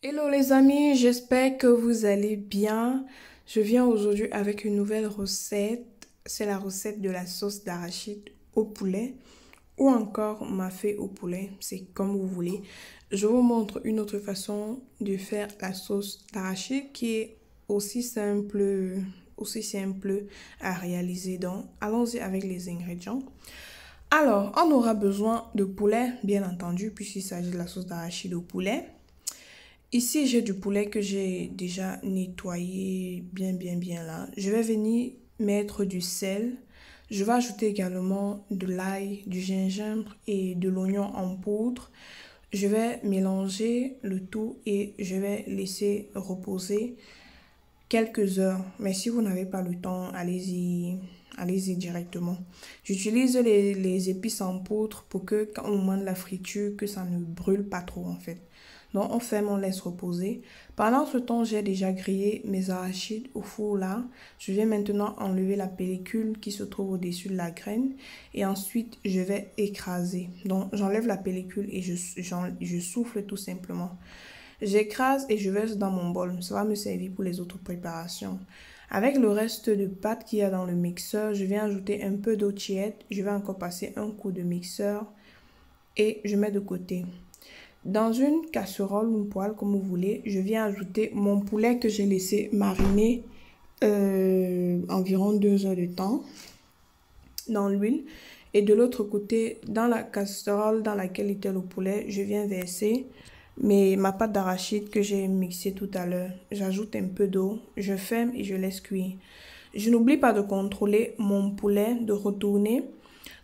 Hello les amis, j'espère que vous allez bien. Je viens aujourd'hui avec une nouvelle recette. C'est la recette de la sauce d'arachide au poulet ou encore mafé au poulet. C'est comme vous voulez. Je vous montre une autre façon de faire la sauce d'arachide qui est aussi simple à réaliser. Donc, allons-y avec les ingrédients. Alors, on aura besoin de poulet, bien entendu, puisqu'il s'agit de la sauce d'arachide au poulet. Ici, j'ai du poulet que j'ai déjà nettoyé bien là. Je vais venir mettre du sel. Je vais ajouter également de l'ail, du gingembre et de l'oignon en poudre. Je vais mélanger le tout et je vais laisser reposer quelques heures. Mais si vous n'avez pas le temps, allez-y directement. J'utilise les épices en poudre pour que quand on mange la friture, que ça ne brûle pas trop en fait. Donc on ferme, on laisse reposer. Pendant ce temps, j'ai déjà grillé mes arachides au four là. Je vais maintenant enlever la pellicule qui se trouve au-dessus de la graine. Et ensuite, je vais écraser. Donc j'enlève la pellicule et je souffle tout simplement. J'écrase et je verse dans mon bol. Ça va me servir pour les autres préparations. Avec le reste de pâte qu'il y a dans le mixeur, je vais ajouter un peu d'eau tiède. Je vais encore passer un coup de mixeur et je mets de côté. Dans une casserole ou une poêle, comme vous voulez, je viens ajouter mon poulet que j'ai laissé mariner environ 2 heures de temps dans l'huile. Et de l'autre côté, dans la casserole dans laquelle était le poulet, je viens verser ma pâte d'arachide que j'ai mixée tout à l'heure. J'ajoute un peu d'eau, je ferme et je laisse cuire. Je n'oublie pas de contrôler mon poulet, de retourner.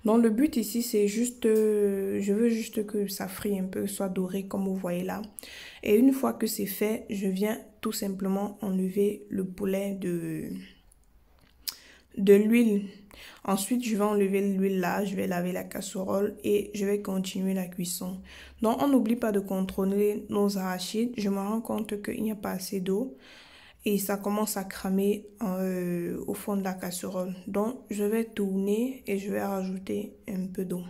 Donc le but ici, c'est juste, je veux juste que ça frie un peu, soit doré comme vous voyez là. Et une fois que c'est fait, je viens tout simplement enlever le poulet de l'huile. Ensuite, je vais enlever l'huile là, je vais laver la casserole et je vais continuer la cuisson. Donc, on n'oublie pas de contrôler nos arachides. Je me rends compte qu'il n'y a pas assez d'eau et ça commence à cramer au fond de la casserole. Donc, je vais tourner et je vais rajouter un peu d'eau.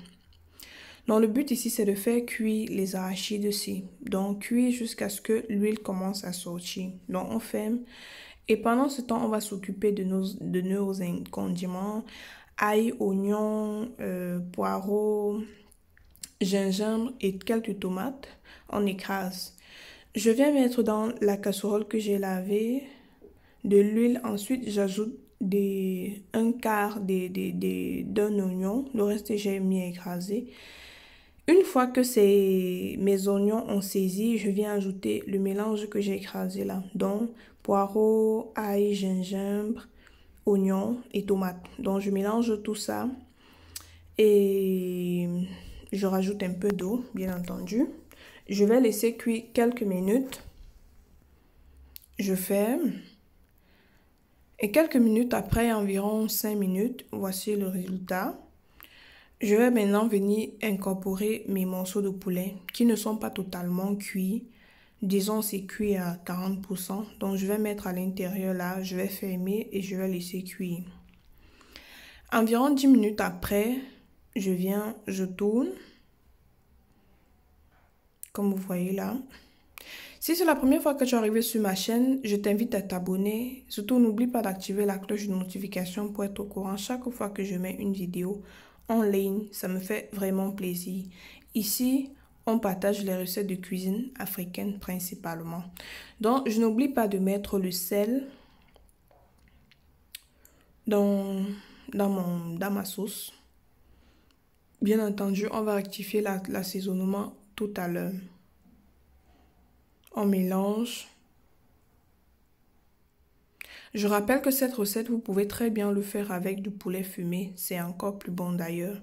Donc, le but ici, c'est de faire cuire les arachides aussi. Donc, cuire jusqu'à ce que l'huile commence à sortir. Donc, on ferme. Et pendant ce temps, on va s'occuper de nos condiments. Ail, oignon, poireaux, gingembre et quelques tomates. On écrase. Je viens mettre dans la casserole que j'ai lavée de l'huile. Ensuite, j'ajoute un quart d'un oignon. Le reste, j'ai mis à écraser. Une fois que mes oignons ont saisi, je viens ajouter le mélange que j'ai écrasé là. Donc, poireaux, ail, gingembre, oignons et tomates. Donc, je mélange tout ça et je rajoute un peu d'eau, bien entendu. Je vais laisser cuire quelques minutes. Je ferme. Et quelques minutes après, environ 5 minutes, voici le résultat. Je vais maintenant venir incorporer mes morceaux de poulet qui ne sont pas totalement cuits. Disons c'est cuit à 40%. Donc je vais mettre à l'intérieur là, je vais fermer et je vais laisser cuire. Environ 10 minutes après, je tourne. Comme vous voyez là. Si c'est la première fois que tu es arrivé sur ma chaîne, je t'invite à t'abonner. Surtout, n'oublie pas d'activer la cloche de notification pour être au courant chaque fois que je mets une vidéo en ligne. Ça me fait vraiment plaisir. Ici, on partage les recettes de cuisine africaine principalement. Donc, je n'oublie pas de mettre le sel dans ma sauce. Bien entendu, on va rectifier l'assaisonnement tout à l'heure. On mélange. Je rappelle que cette recette, vous pouvez très bien le faire avec du poulet fumé. C'est encore plus bon d'ailleurs.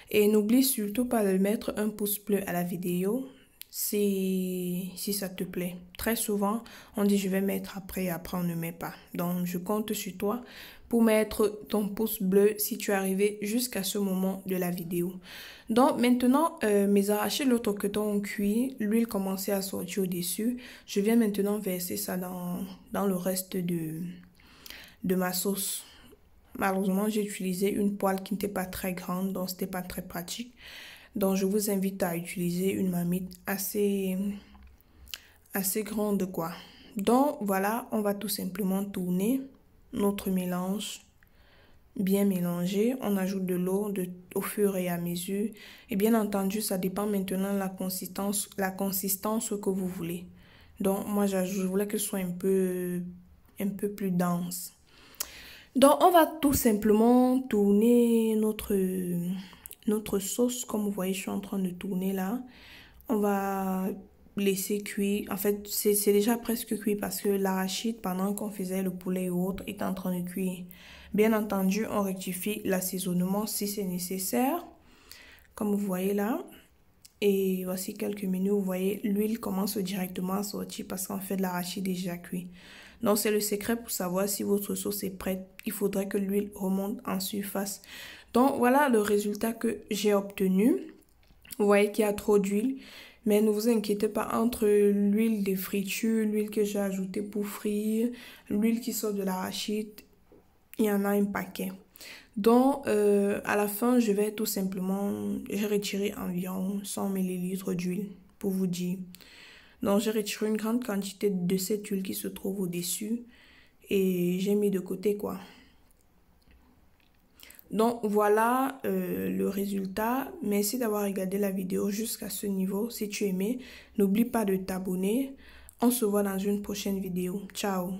Et n'oublie surtout pas de mettre un pouce bleu à la vidéo si ça te plaît. Très souvent, on dit je vais mettre après on ne met pas. Donc, je compte sur toi pour mettre ton pouce bleu si tu es arrivé jusqu'à ce moment de la vidéo. Donc, maintenant, mes arachides, l'autre côté ont cuit. L'huile commençait à sortir au-dessus. Je viens maintenant verser ça dans le reste de ma sauce. Malheureusement, j'ai utilisé une poêle qui n'était pas très grande, donc c'était pas très pratique. Donc, je vous invite à utiliser une marmite assez grande, quoi. Donc, voilà, on va tout simplement tourner notre mélange bien mélangé. On ajoute de l'eau au fur et à mesure. Et bien entendu, ça dépend maintenant de la consistance que vous voulez. Donc, moi, je voulais que ce soit un peu plus dense. Donc, on va tout simplement tourner notre sauce. Comme vous voyez, je suis en train de tourner là. On va laisser cuire. En fait, c'est déjà presque cuit parce que l'arachide, pendant qu'on faisait le poulet et autres, est en train de cuire. Bien entendu, on rectifie l'assaisonnement si c'est nécessaire. Comme vous voyez là. Et voici quelques minutes, vous voyez, l'huile commence directement à sortir parce qu'en fait, l'arachide est déjà cuit. Donc, c'est le secret pour savoir si votre sauce est prête. Il faudrait que l'huile remonte en surface. Donc, voilà le résultat que j'ai obtenu. Vous voyez qu'il y a trop d'huile. Mais ne vous inquiétez pas, entre l'huile de friture, l'huile que j'ai ajoutée pour frire, l'huile qui sort de l'arachide, il y en a un paquet. Donc, à la fin, je vais tout simplement, j'ai retiré environ 100 ml d'huile, pour vous dire. Donc, j'ai retiré une grande quantité de cette huile qui se trouve au-dessus et j'ai mis de côté, quoi. Donc, voilà le résultat. Merci d'avoir regardé la vidéo jusqu'à ce niveau. Si tu aimais, n'oublie pas de t'abonner. On se voit dans une prochaine vidéo. Ciao!